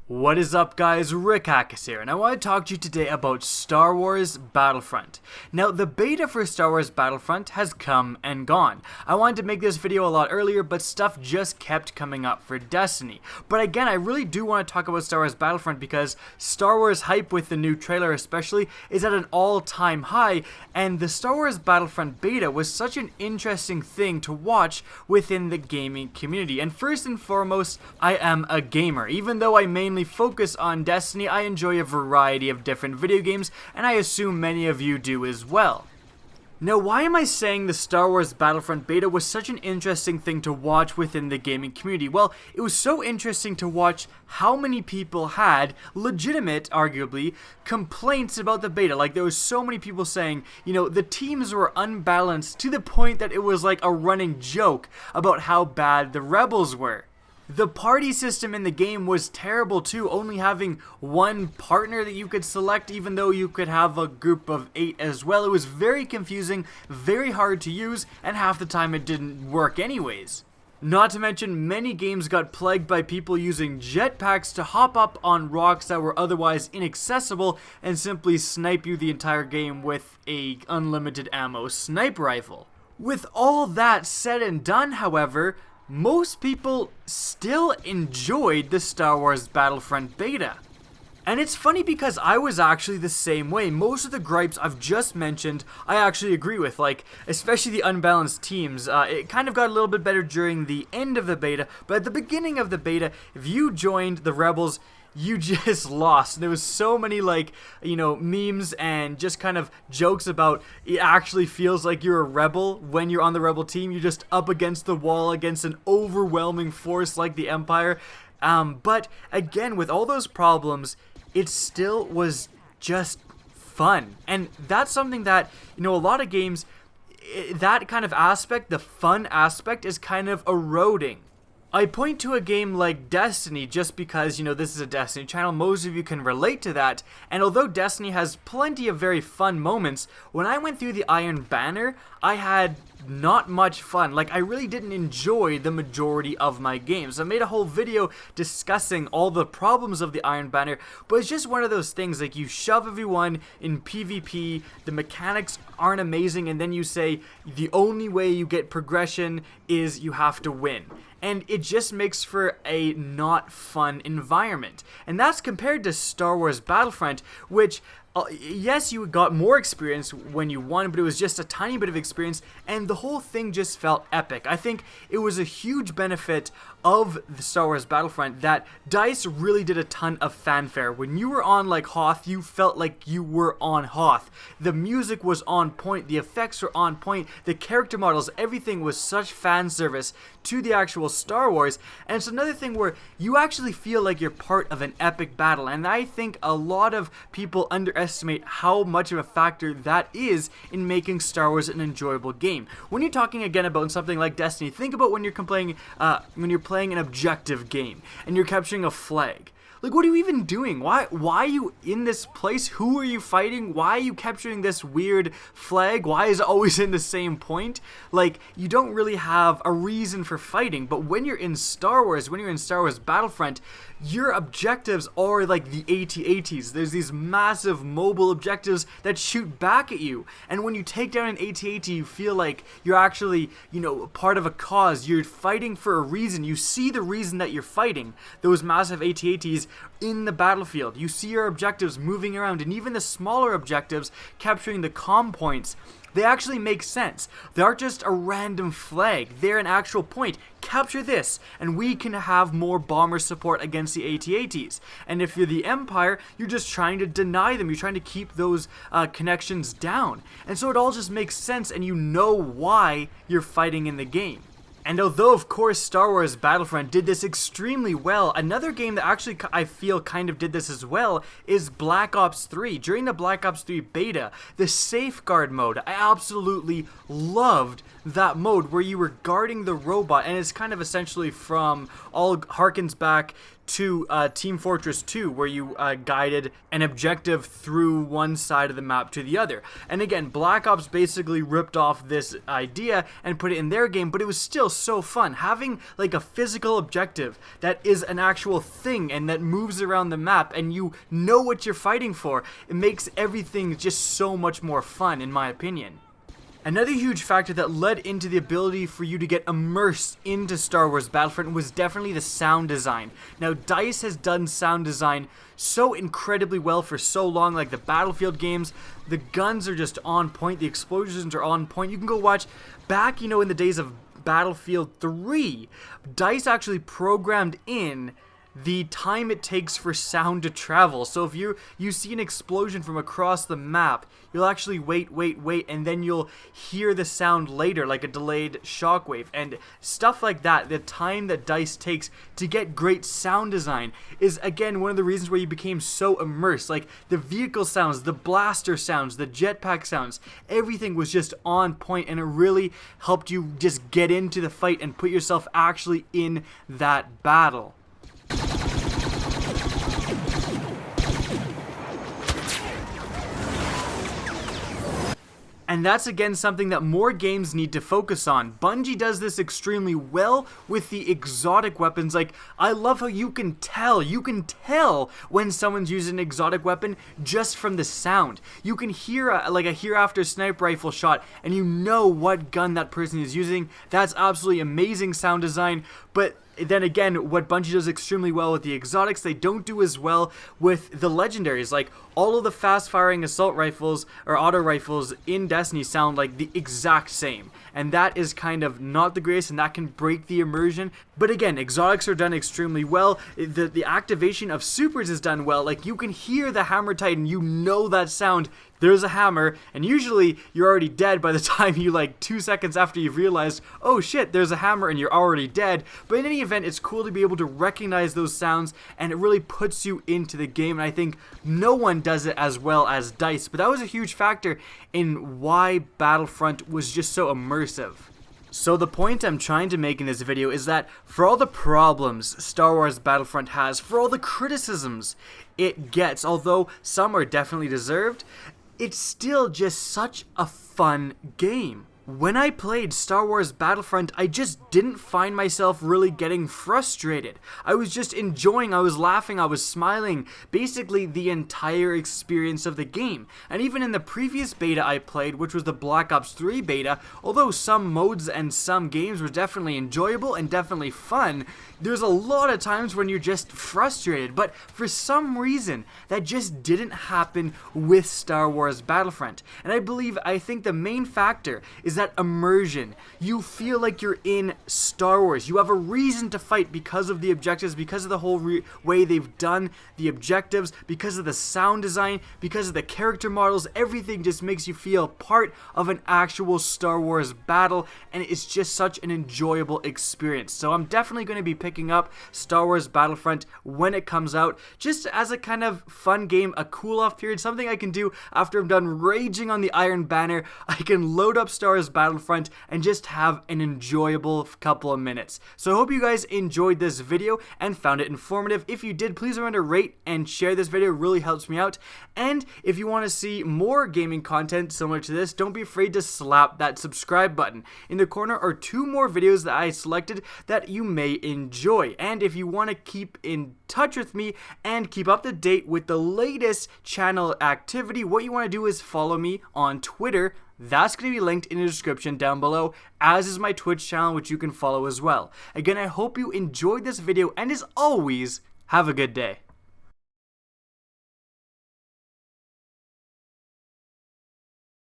What is up, guys? Rick Hackus here, and I want to talk to you today about Star Wars Battlefront. Now, the beta for Star Wars Battlefront has come and gone. I wanted to make this video a lot earlier, but stuff just kept coming up for Destiny. But again, I really do want to talk about Star Wars Battlefront because Star Wars hype with the new trailer especially is at an all-time high, and the Star Wars Battlefront beta was such an interesting thing to watch within the gaming community. And first and foremost, I am a gamer. Even though I mainly focus on Destiny, I enjoy a variety of different video games, and I assume many of you do as well. Now, why am I saying the Star Wars Battlefront beta was such an interesting thing to watch within the gaming community? Well, it was so interesting to watch how many people had legitimate, arguably, complaints about the beta. Like, there was so many people saying, the teams were unbalanced to the point that it was like a running joke about how bad the rebels were. The party system in the game was terrible too, only having one partner that you could select even though you could have a group of 8 as well. It was very confusing, very hard to use, and half the time it didn't work anyways. Not to mention, many games got plagued by people using jetpacks to hop up on rocks that were otherwise inaccessible and simply snipe you the entire game with a unlimited ammo sniper rifle. With all that said and done, however, most people still enjoyed the Star Wars Battlefront beta. And it's funny because I was actually the same way. Most of the gripes I've just mentioned, I actually agree with, like, especially the unbalanced teams. It kind of got a little bit better during the end of the beta, but at the beginning of the beta, if you joined the Rebels, you just lost. There was so many memes and just kind of jokes about it actually feels like you're a rebel when you're on the rebel team. You're just up against the wall against an overwhelming force like the Empire. But again, with all those problems, it still was just fun. And that's something that, a lot of games, that kind of aspect, the fun aspect, is kind of eroding. I point to a game like Destiny just because, this is a Destiny channel. Most of you can relate to that. And although Destiny has plenty of very fun moments, when I went through the Iron Banner, I had not much fun. Like, I really didn't enjoy the majority of my games. I made a whole video discussing all the problems of the Iron Banner, but it's just one of those things, like, you shove everyone in PvP, the mechanics aren't amazing, and then you say the only way you get progression is you have to win. And it just makes for a not fun environment. And that's compared to Star Wars Battlefront, which, yes, you got more experience when you won, but it was just a tiny bit of experience, and the whole thing just felt epic. I think it was a huge benefit of the Star Wars Battlefront that DICE really did a ton of fanfare. When you were on, like, Hoth, you felt like you were on Hoth. The music was on point, the effects were on point, the character models, everything was such fan service to the actual Star Wars. And it's another thing where you actually feel like you're part of an epic battle, and I think a lot of people underestimate how much of a factor that is in making Star Wars an enjoyable game. When you're talking again about something like Destiny, think about when you're playing an objective game and you're capturing a flag. Like, what are you even doing? Why are you in this place? Who are you fighting? Why are you capturing this weird flag? Why is it always in the same point? Like, you don't really have a reason for fighting. But when you're in Star Wars, when you're in Star Wars Battlefront, your objectives are like the AT-ATs. There's these massive mobile objectives that shoot back at you. And when you take down an AT-AT, you feel like you're actually, part of a cause. You're fighting for a reason. You see the reason that you're fighting those massive AT-ATs in the battlefield. You see your objectives moving around, and even the smaller objectives capturing the comm points, they actually make sense. They aren't just a random flag. They're an actual point. Capture this, and we can have more bomber support against the AT-ATs. And if you're the Empire, you're just trying to deny them. You're trying to keep those connections down. And so it all just makes sense, and you know why you're fighting in the game. And although, of course, Star Wars Battlefront did this extremely well, another game that actually I feel kind of did this as well is Black Ops 3. During the Black Ops 3 beta, the Safeguard mode, I absolutely loved that mode where you were guarding the robot, and it's kind of essentially all harkens back to Team Fortress 2, where you guided an objective through one side of the map to the other. And again, Black Ops basically ripped off this idea and put it in their game, but it was still so fun. Having like a physical objective that is an actual thing and that moves around the map and you know what you're fighting for, it makes everything just so much more fun, in my opinion. Another huge factor that led into the ability for you to get immersed into Star Wars Battlefront was definitely the sound design. Now, DICE has done sound design so incredibly well for so long, like the Battlefield games. The guns are just on point, the explosions are on point. You can go watch back, in the days of Battlefield 3, DICE actually programmed in the time it takes for sound to travel. So if you see an explosion from across the map, you'll actually wait, and then you'll hear the sound later, like a delayed shockwave and stuff like that. The time that DICE takes to get great sound design is, again, one of the reasons why you became so immersed. Like the vehicle sounds, the blaster sounds, the jetpack sounds, everything was just on point, and it really helped you just get into the fight and put yourself actually in that battle. And that's again something that more games need to focus on. Bungie does this extremely well with the exotic weapons. Like, I love how you can tell when someone's using an exotic weapon just from the sound. You can hear a hereafter sniper rifle shot and you know what gun that person is using. That's absolutely amazing sound design. But then again, what Bungie does extremely well with the exotics, they don't do as well with the legendaries. Like, all of the fast-firing assault rifles or auto rifles in Destiny sound like the exact same. And that is kind of not the greatest, and that can break the immersion. But again, exotics are done extremely well. The activation of supers is done well. Like, you can hear the Hammer Titan, you know that sound. There's a hammer, and usually you're already dead by the time you, 2 seconds after you've realized, oh shit, there's a hammer, and you're already dead. But in any event, it's cool to be able to recognize those sounds, and it really puts you into the game, and I think no one does it as well as DICE. But that was a huge factor in why Battlefront was just so immersive. So the point I'm trying to make in this video is that for all the problems Star Wars Battlefront has, for all the criticisms it gets, although some are definitely deserved, it's still just such a fun game. When I played Star Wars Battlefront, I just didn't find myself really getting frustrated. I was just enjoying, I was laughing, I was smiling, basically the entire experience of the game. And even in the previous beta I played, which was the Black Ops 3 beta, although some modes and some games were definitely enjoyable and definitely fun, there's a lot of times when you're just frustrated. But for some reason, that just didn't happen with Star Wars Battlefront. And I think the main factor is that immersion. You feel like you're in Star Wars. You have a reason to fight because of the objectives, because of the whole way they've done the objectives, because of the sound design, because of the character models. Everything just makes you feel part of an actual Star Wars battle, and it's just such an enjoyable experience. So I'm definitely going to be picking up Star Wars Battlefront when it comes out, just as a kind of fun game, a cool off period, something I can do after I'm done raging on the Iron Banner. I can load up Star Wars Battlefront and just have an enjoyable couple of minutes. So I hope you guys enjoyed this video and found it informative. If you did, please remember to rate and share this video. It really helps me out. And if you want to see more gaming content similar to this, don't be afraid to slap that subscribe button. In the corner are 2 more videos that I selected that you may enjoy. And if you want to keep in touch with me and keep up to date with the latest channel activity, what you want to do is follow me on Twitter. That's going to be linked in the description down below, as is my Twitch channel, which you can follow as well. Again, I hope you enjoyed this video, and as always, have a good day.